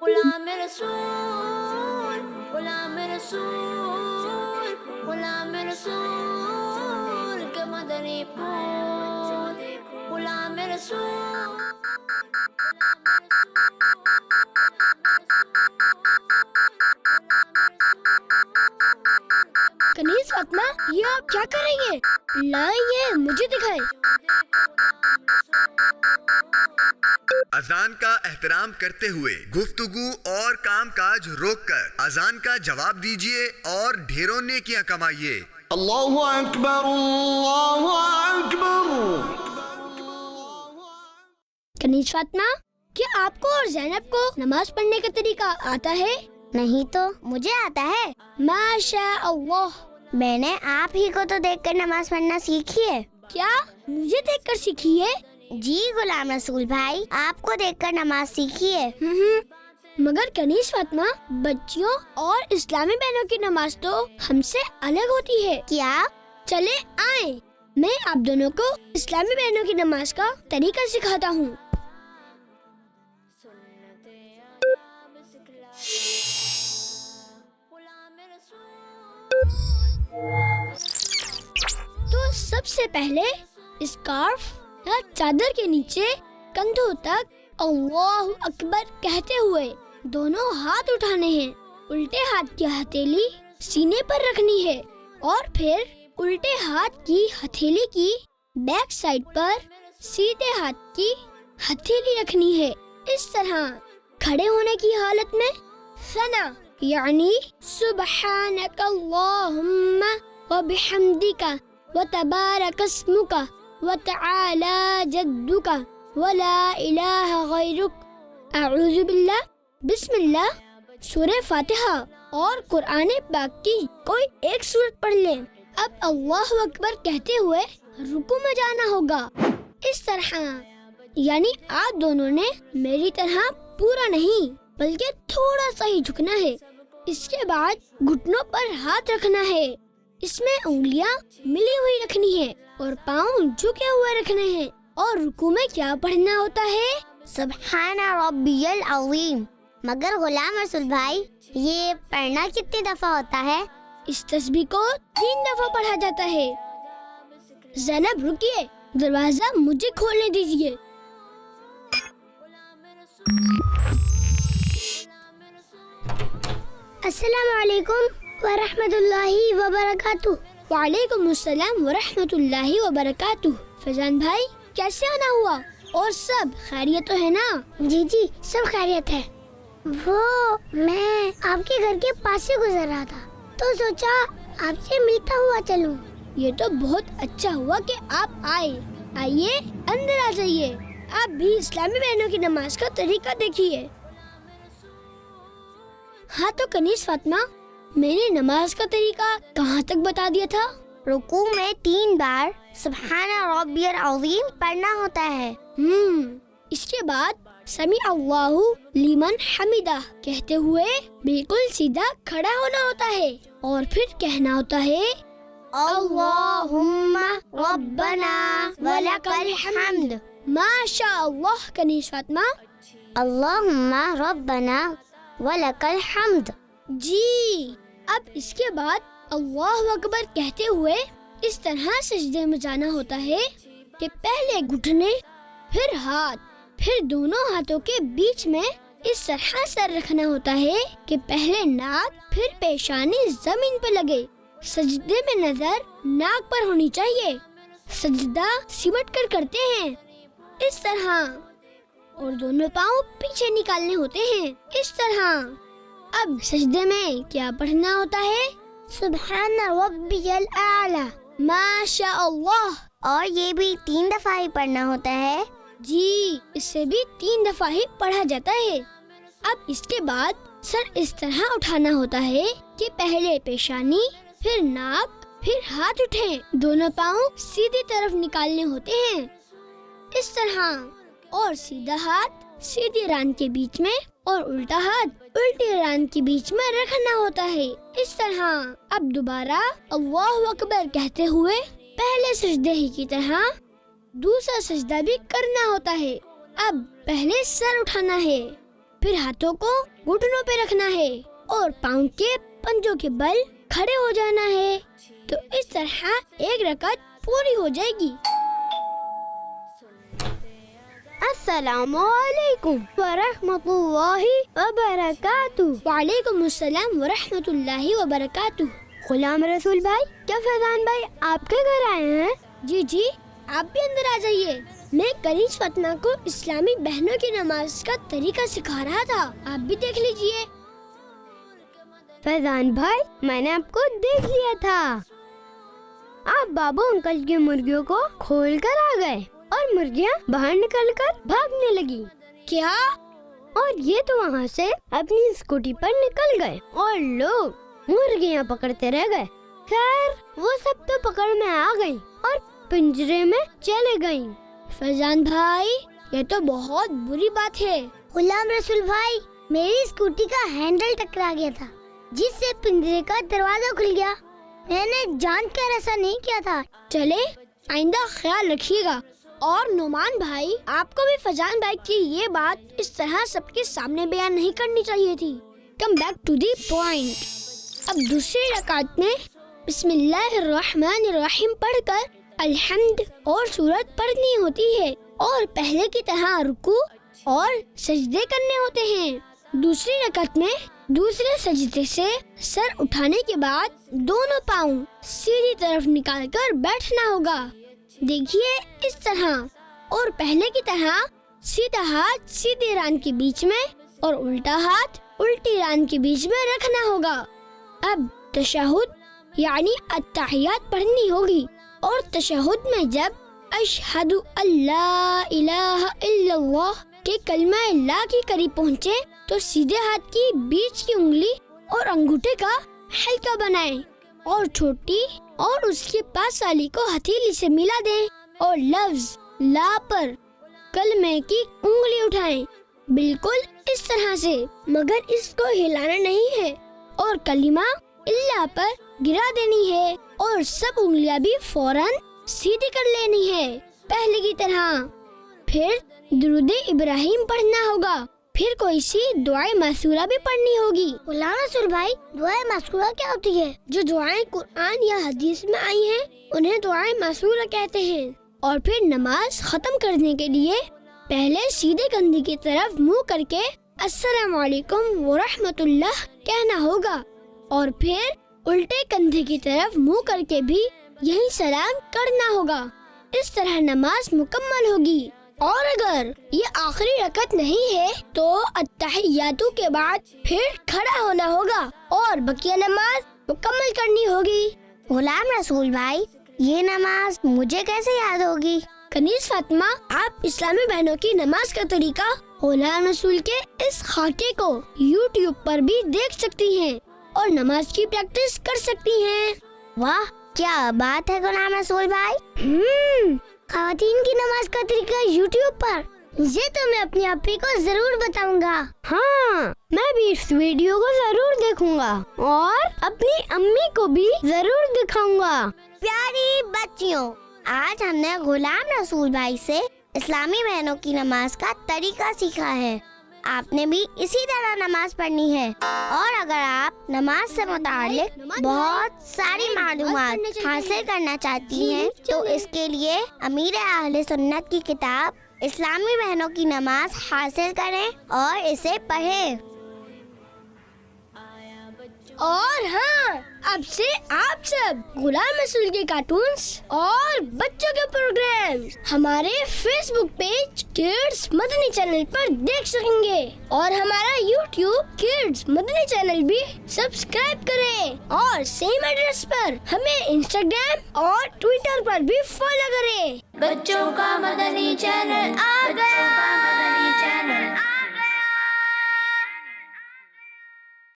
غلام رسول غلام رسول غلام رسول کے مدنی پھول غلام رسول. کنیز فاطمہ، یہ آپ کیا کر رہی ہیں؟ لائیے مجھے دکھائیں. اذان کا احترام کرتے ہوئے گفتگو اور کام کاج روک کر اذان کا جواب دیجیے اور ڈھیروں نیکیاں کمائیے. اللہ اکبر اللہ اکبر. کنیز فاطمہ، کیا آپ کو اور زینب کو نماز پڑھنے کا طریقہ آتا ہے؟ نہیں تو مجھے آتا ہے. ماشاء اللہ. میں نے آپ ہی کو تو دیکھ کر نماز پڑھنا سیکھی ہے. کیا مجھے دیکھ کر سیکھی ہے؟ جی غلام رسول بھائی، آپ کو دیکھ کر نماز سیکھی ہے. مگر کنیز فاطمہ، بچیوں اور اسلامی بہنوں کی نماز تو ہم سے الگ ہوتی ہے. کیا؟ چلے آئیں، میں آپ دونوں کو اسلامی بہنوں کی نماز کا طریقہ سکھاتا ہوں. تو سب سے پہلے اسکارف یا چادر کے نیچے کندھوں تک اللہ اکبر کہتے ہوئے دونوں ہاتھ اٹھانے ہیں. الٹے ہاتھ کی ہتھیلی سینے پر رکھنی ہے اور پھر الٹے ہاتھ کی ہتھیلی کی بیک سائڈ پر سیدھے ہاتھ کی ہتھیلی رکھنی ہے. اس طرح کھڑے ہونے کی حالت میں ثنا یعنی سبحانک اللہم وبحمدک وتبارک اسمک وتعالی جدک ولا الہ غیرک اعوذ باللہ بسم اللہ سورہ فاتحہ اور قرآن پاک کی کوئی ایک سورت پڑھ لیں. اب اللہ اکبر کہتے ہوئے رکوع میں جانا ہوگا. اس طرح یعنی آپ دونوں نے میری طرح پورا نہیں بلکہ تھوڑا سا ہی جھکنا ہے. اس کے بعد گھٹنوں پر ہاتھ رکھنا ہے. اس میں انگلیاں ملی ہوئی رکھنی ہے اور پاؤں جھکے ہوئے رکھنے ہیں. اور رکوع میں کیا پڑھنا ہوتا ہے؟ سبحان ربی العظیم. مگر غلام رسول بھائی، یہ پڑھنا کتنی دفعہ ہوتا ہے؟ اس تسبیح کو 3 دفعہ پڑھا جاتا ہے. زینب رکیے، دروازہ مجھے کھولنے دیجیے. السلام علیکم ورحمۃ اللہ وبرکاتہ. وعلیکم السلام ورحمۃ اللہ وبرکاتہ. فیضان بھائی، کیسے آنا ہوا اور سب خیریت تو ہے نا؟ جی جی سب خیریت ہے. وہ میں آپ کے گھر کے پاس سے گزر رہا تھا تو سوچا آپ سے ملتا ہوا چلوں. یہ تو بہت اچھا ہوا کہ آپ آئے. آئیے اندر آ جائیے. آپ بھی اسلامی بہنوں کی نماز کا طریقہ دیکھیے. ہاں تو کنیز فاطمہ، میں نے نماز کا طریقہ کہاں تک بتا دیا تھا؟ رکوع میں 3 بار سبحان ربی العظیم پڑھنا ہوتا ہے. اس کے بعد سمیع اللہ لمن حمدہ کہتے ہوئے بالکل سیدھا کھڑا ہونا ہوتا ہے اور پھر کہنا ہوتا ہے اللہم ربنا ولک الحمد. ماشاء اللہ کنیز فاطمہ. اللہم ربنا ولک الحمد. جی، اب اس کے بعد اللہ اکبر کہتے ہوئے اس طرح سجدے میں جانا ہوتا ہے کہ پہلے گھٹنے، پھر ہاتھ، پھر دونوں ہاتھوں کے بیچ میں اس طرح سر رکھنا ہوتا ہے کہ پہلے ناک پھر پیشانی زمین پہ لگے. سجدے میں نظر ناک پر ہونی چاہیے. سجدہ سمٹ کر کرتے ہیں اس طرح، اور دونوں پاؤں پیچھے نکالنے ہوتے ہیں اس طرح. اب سجدے میں کیا پڑھنا ہوتا ہے؟ سبحان ربی الاعلی. ماشاء اللہ. اور یہ بھی 3 دفعہ ہی پڑھنا ہوتا ہے. جی، اس سے بھی 3 دفعہ ہی پڑھا جاتا ہے. اب اس کے بعد سر اس طرح اٹھانا ہوتا ہے کہ پہلے پیشانی، پھر ناک، پھر ہاتھ اٹھیں. دونوں پاؤں سیدھی طرف نکالنے ہوتے ہیں اس طرح، اور سیدھا ہاتھ سیدھی ران کے بیچ میں اور الٹا ہاتھ الٹی ران کے بیچ میں رکھنا ہوتا ہے اس طرح. اب دوبارہ اللہ اکبر کہتے ہوئے پہلے سجدے ہی کی طرح دوسرا سجدہ بھی کرنا ہوتا ہے. اب پہلے سر اٹھانا ہے फिर हाथों को घुटनों पे रखना है और पाँव के पंजों के बल खड़े हो जाना है। तो इस तरह एक रकात पूरी हो जाएगी। अस्सलामु अलैकुम व रहमतुल्लाहि व बरकातुहू। वालेकुम अस्सलाम व रहमतुल्लाहि व बरकातुहू। गुलाम रसूल भाई, क्या फैजान भाई आपके घर आए हैं? जी जी, आप भी अंदर आ जाइए। मैं कनीज फातिमा को इस्लामी बहनों की नमाज का तरीका सिखा रहा था, आप भी देख लीजिए। फैजान भाई, मैंने आपको देख लिया था। आप बाबू अंकल की मुर्गियों को खोल कर आ गए और मुर्गियाँ बाहर निकलकर भागने लगी। क्या? और ये तो वहाँ से अपनी स्कूटी पर निकल गए और लोग मुर्गियाँ पकड़ते रह गए। खैर, वो सब तो पकड़ में आ गई और पिंजरे में चले गई। फैजान भाई, ये तो बहुत बुरी बात है। गुलाम रसूल भाई, मेरी स्कूटी का हैंडल टकरा गया था, जिससे पिंजरे का दरवाजा खुल गया। मैंने जानकर ऐसा नहीं किया था। चले, आइंदा ख्याल रखिएगा। और नुमान भाई, आपको भी फैजान भाई की ये बात इस तरह सबके सामने बयान नहीं करनी चाहिए थी। Come back to the point. अब दूसरी रकात में बिस्मिल्लाहिर्रहमानिर्रहीम पढ़कर अल्हम्द और सूरत पढ़नी होती है और पहले की तरह रुकू और सजदे करने होते हैं। दूसरी रकात में दूसरे सजदे से सर उठाने के बाद दोनों पाँव सीधी तरफ निकालकर बैठना होगा। देखिए इस तरह, और पहले की तरह सीधा हाथ सीधे रान के बीच में और उल्टा हाथ उल्टी रान के बीच में रखना होगा। अब तशहुद यानी अत्तहियात पढ़नी होगी और तशहुद में जब अशहदु अल्ला इलाहा इल्लल्लाह के कलमा ला के करीब पहुँचे तो सीधे हाथ की बीच की उंगली और अंगूठे का हल्का बनाएं और छोटी और उसके पास वाली को हथेली से मिला दें और लफ्ज ला पर कलमे की उंगली उठाएं, बिल्कुल इस तरह से, मगर इसको हिलाना नहीं है और कलिमा इल्ला पर गिरा देनी है और सब उंगलियां भी फौरन सीधी कर लेनी है पहले की तरह। फिर दुरूद इब्राहिम पढ़ना होगा। फिर कोई सी दुआए मासूरा भी पढ़नी होगी। गुलाम रसूल भाई, दुआए मासूरा क्या होती है? जो दुआएं कुरान या हदीस में आई हैं, उन्हें दुआए मासूरा कहते हैं। और फिर नमाज खत्म करने के लिए पहले सीधे कंधे की तरफ मुंह करके अस्सलाम वालेकुम व रहमतुल्लाह कहना होगा और फिर उल्टे कंधे की तरफ मुंह करके भी यही सलाम करना होगा। इस तरह नमाज मुकम्मल होगी। और अगर ये आखिरी रकत नहीं है तो अत्तहियातु के बाद फिर खड़ा होना होगा और बकिया नमाज मुकम्मल करनी होगी। गुलाम रसूल भाई, ये नमाज मुझे कैसे याद होगी? कनीज फातिमा, आप इस्लामी बहनों की नमाज का तरीका गुलाम रसूल के इस खाके को YouTube पर भी देख सकती हैं और नमाज की प्रैक्टिस कर सकती हैं। वाह, क्या बात है गुलाम रसूल भाई। ख़वातीन की नमाज का तरीका YouTube पर, ये तो मैं अपनी अप्पी को जरूर बताऊंगा। हाँ, मैं भी इस वीडियो को जरूर देखूंगा और अपनी अम्मी को भी जरूर दिखाऊंगा। प्यारी बच्चियों, आज हमने गुलाम रसूल भाई से इस्लामी बहनों की नमाज का तरीका सीखा है। आपने भी इसी तरह नमाज पढ़नी है और अगर आप नमाज से मुताल्लिक बहुत सारी मालूमात हासिल करना चाहती हैं तो इसके लिए अमीर अहले सुन्नत की किताब इस्लामी बहनों की नमाज हासिल करें और इसे पढ़ें। और हाँ, अब से आप सब गुलाम रसूल के कार्टून्स और बच्चों के प्रोग्राम हमारे Facebook page kids Madani channel पर देख सकेंगे और हमारा YouTube किड्स मदनी चैनल भी सब्सक्राइब करें और सेम एड्रेस पर हमें इंस्टाग्राम और ट्विटर पर भी फॉलो करें। बच्चों का मदनी चैनल आ गया।